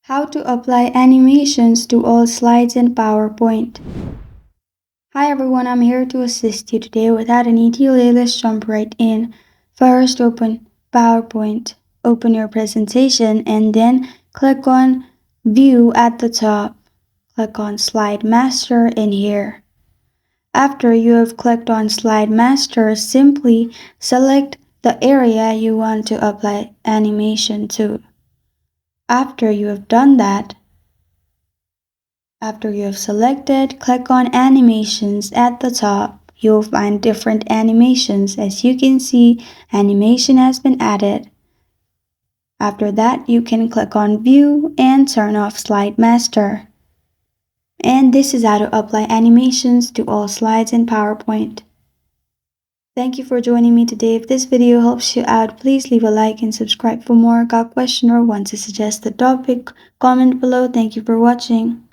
How to apply animations to all slides in PowerPoint. Hi everyone, I'm here to assist you today. Without any delay, let's jump right in. First, open PowerPoint, open your presentation, and then click on View at the top. Click on Slide Master in here. After you have clicked on Slide Master, simply select the area you want to apply animation to. After you have done that, after you have selected, click on Animations at the top. You'll find different animations. As you can see, animation has been added. After that, you can click on View and turn off Slide Master. And this is how to apply animations to all slides in PowerPoint. Thank you for joining me today. If this video helps you out, please leave a like and subscribe for more. Got a question or want to suggest a topic? Comment below. Thank you for watching.